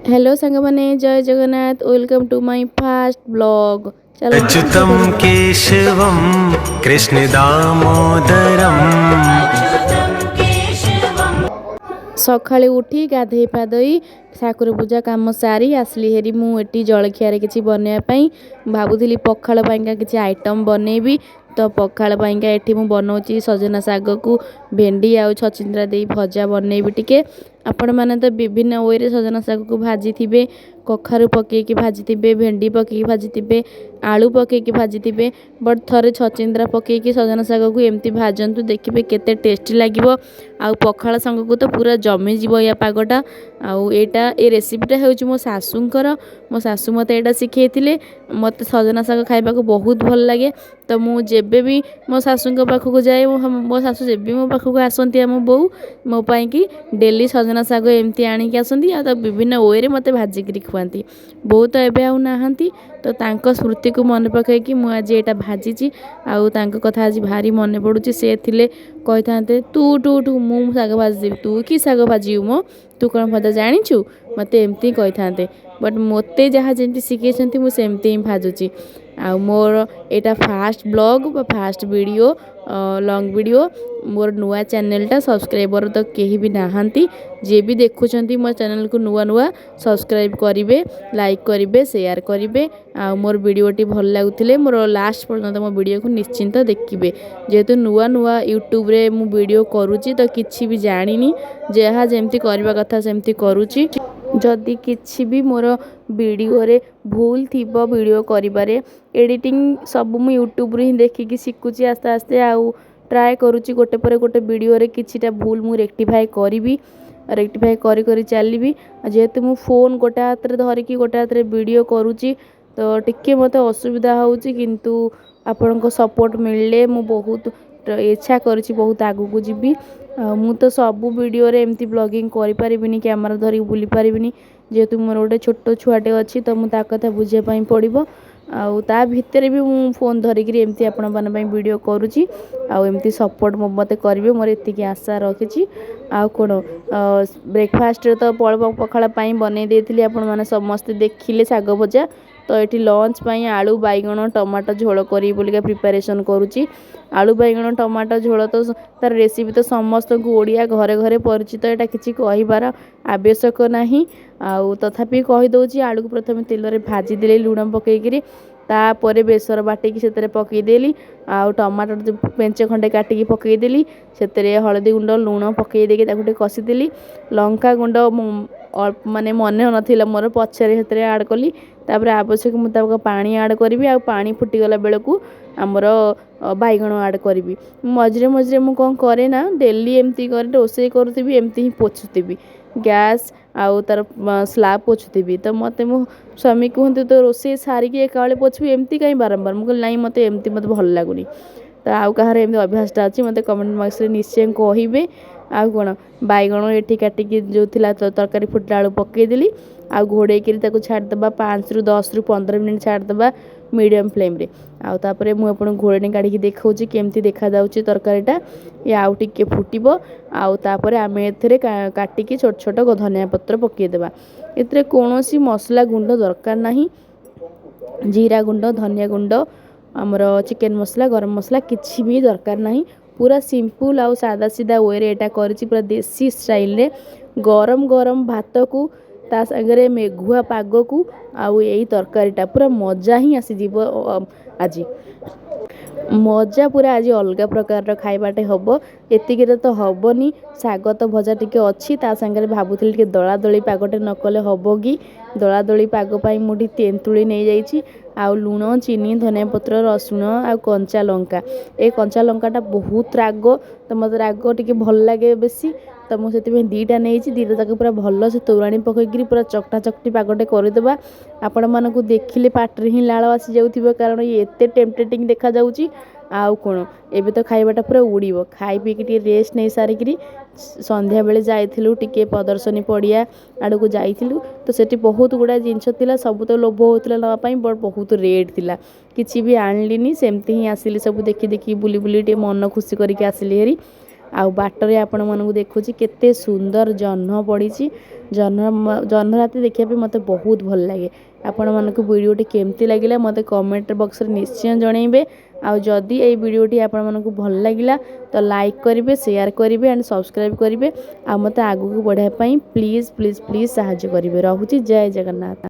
Hello सांगमाने जय Jagannath welcome to my fast blog. चलो अच्युतं केशवं कृष्ण दामोदरम् सकाळे उठी गाधई पाधई ठाकुर पूजा काम सारी आसली हेरी मुझे जलखिया किसी बनवाई भावुली पखाड़ पाइका किसी आइटम बनैबी। तो पखाड़ पाइका एठी मु बनाऊँगी सजना साग को भेंडी आउ छचिंद्रा दे भजा बनैबी टिके। आपण मैंने तो विभिन्न वे सजना साग को भाजी थे कखारु पकईकी भाजी थे भेंडी पकईकी भाजी थे आलू पकईकी भाजी थे बट थरे छचिंद्रा पकईकी सजना साग को एमती भाजतु देखिए केते टेस्टी लगे। आउ पखाड़ संग को तो पूरा जमीज या पागटा आईटा ये रेसिपीटा हूँ मो सासूंकर मो सासू मत यहाँ शिखई मत सजना साग खाइबा बहुत भल लगे। तो मुझे भी मो सासू पाखक जाए मो सासू जब भी मो पाखक आसती आम बो मो पाई डेली सजना साग एमती आणिक आसती तो विभिन्न वे मत भाजिकी खुआती बो तो एबे आउ नाहांती। तो तांको स्मृति को मन पकईकी मुझे यहाँ भाजी कथा आज भारी मन पड़ुची से थिले कही था तू टू टू मु शाग भाजी तू कि शाग भाजू मो तू कौन भजा जाचु मत एमती कही था बट मत जहाँ जमी शिखई मुझे ही भाजुची। आ मोर यहाँ fast blog fast video long video मोर नुआ चैनलटा सब्सक्राइबर तो कहीं भी नहांती जे भी देखुं मो चैनल को नुआ नुआ सब्सक्राइब करेंगे लाइक करेंगे शेयर करेंगे। आ मोर वीडियोटी भल लगुले मोर लास्ट पर्यंत मो वीडियो को निश्चिंत देखिए जेहेतु नुआ नुआ यूट्यूब रे मु वीडियो करुँची तो किसी भी जानी जहाँ जमती करवा कथा सेमती करुँची। जदि किछि भी मोर वीडियो रे भूल थीबो वीडियो करिबारे एडिटिंग सब मु यूट्यूब रे ही देखिकी शिखुची आस्ते आस्ते आउ ट्राए करुँची गोटे पर गोटे वीडियो रे किछिटा भूल मु रेक्टिफाई करी करी चलबी। जेहेतु मु फोन गोटे हाथ रे धरिकी गोटे हाथ रे वीडियो करुँची तो टिके मते असुविधा होउची किंतु आपनको सपोर्ट मिलले मु बहुत इच्छा करिछि बहुत आगु को जीवी। मु तो सब वीडियो रे एमती ब्लॉगिंग करि परिबिनी कैमरा धरी बुली परिबिनी जेहेतु मोर गोटे छोट छुआटे अच्छी तो मुझे कथा बुझे पड़ो आउ ता भितर भी मु फोन धरिकी एमती आपण माने वीडियो करुँची आउ एमती सपोर्ट मते करेंगे मोर एतिकी आशा रखी। आउ कौन ब्रेकफास्ट तो पखाड़ बनै देती आपण मैंने समस्ते देखिले साग भजा तो ये लंच पाई आलू बैगण टमाटो झोल करी बोलिका प्रिपरेशन करुँची। आलू बैगण टमाटो झोल तो तार रेसिपी तो समस्त को ओडिया घरे घरे परिचित यहाँ किसी कहबार आवश्यक नहीं आउ तथापि कहीदे आलू को प्रथम तेल रे भाजी देली लुण पकईकरी तापर बेसर बाटिकी से पकईदेली आउ टमाटर पेंचे खंडे काटिकी पकईदेली से हलदी गुंड लुण पकईदे कषिदेली लंका गुंड माने मन नाला मोर पछरे से आड कली तापर आवश्यक मुताबक पानी आड करी आ पानी फुटीगला बेलू आमर बैगण आड करी मझे मझे मुझे कौन करे ना डेली एमती कर रोसे करुँगी एमती ही पोछुवी गैस आउ तार स्लाब पोछुवी तो मत मो स्वामी कहते तो रोसे सारिकी एका बेले पोछबू एमती कहीं बारंबार मुझे ना मत एमती मत भल लगुनि तो आउ कहार एमती अभ्यासटा अच्छी मत कमेंट बॉक्स रे निश्चय कहे। आउ कौन बैगण ये काटिकी जो थिला तरकारी फुटला आलू पकईदेली आ घोड़े छाड़देबा 5 ରୁ 10 ରୁ 15 मिनट छाड़देबा मीडियम फ्लेम रे आउे मुझे घोड़े काढ़ी देखा केमती देखा जाऊँगी तरकारीटा ये आउ टिके फुटब आउे आम ए काटिकी छोट छोट धनिया पत्र पकईदेबा ए कौन मसला गुंड दरकार नहीं जीरा गुंड धनिया गुंड आमर चिकेन मसला गरम मसला किसी भी दरकार नहीं पूरा सिंपल आउ सादा सीधा वे रे एटा करिछि पूरा देसी स्टाइल रे गरम गरम भात को ता संगे मेघुआ पाग को आउ यही तरकारीटा पूरा मजा ही आसीज आज मजा पूरा आज अलग प्रकार खाइबाटे हम एतिक तो हेनी शाग तो भजा टिके अच्छी ता संगे भावुली टे दला दली पागटे नकले हम कि दला दली पागपाई मुझे तेंतुली नहीं जाइए आउ लुण चीनी धनिया पत्र रसुण आ कंचा लंका ए कंचा लंकाटा बहुत राग तो मत राग टिके भल लगे बेसी तो मुझे दीटा नहीं दीटा तक पूरा भल से तोराणी पकईकरी पूरा चकटा चकटी पागटे करदेबा आपण मानकु देखिले पाटरे ही लाल आसी जाउथिबो कारण ये एते टेम्पटेटिंग देखा जाउची। आउ कौन एबे तो खाइबाटा पूरा उड़ीबो खाई पीकी टी रेस्ट नहीं सारिकी संध्या बेले जाइथिलु टिके प्रदर्शनी पड़िया आड़ को जाइथिलु तो सेठी बहुत गुड़ा जिनस थिला सब तो लोभ होतला नवा पई बट बहुत रेट थिला किछि भी आनलिनी सेमती ही आसिली सब देखी देखी बुली बुली टे मन खुशी करके आसिली हेरी आउ बाटर आपण मानक देखुची केते सुंदर जह्न पड़ी जह्न राति देखिए मत बहुत भल लगे। आपण मानक वीडियोटी केमती लगिला मते कमेंट बॉक्स रे निश्चय जणैबे। आ जदि ये वीडियोटी आपण मानक भल लगिला तो लाइक करेंगे, शेयर करेंगे एंड सब्सक्राइब करेंगे। आ मते आगु को बढ़ाई प्लीज प्लीज प्लीज साहाय्य करेंगे। रहुची जय जगन्नाथ।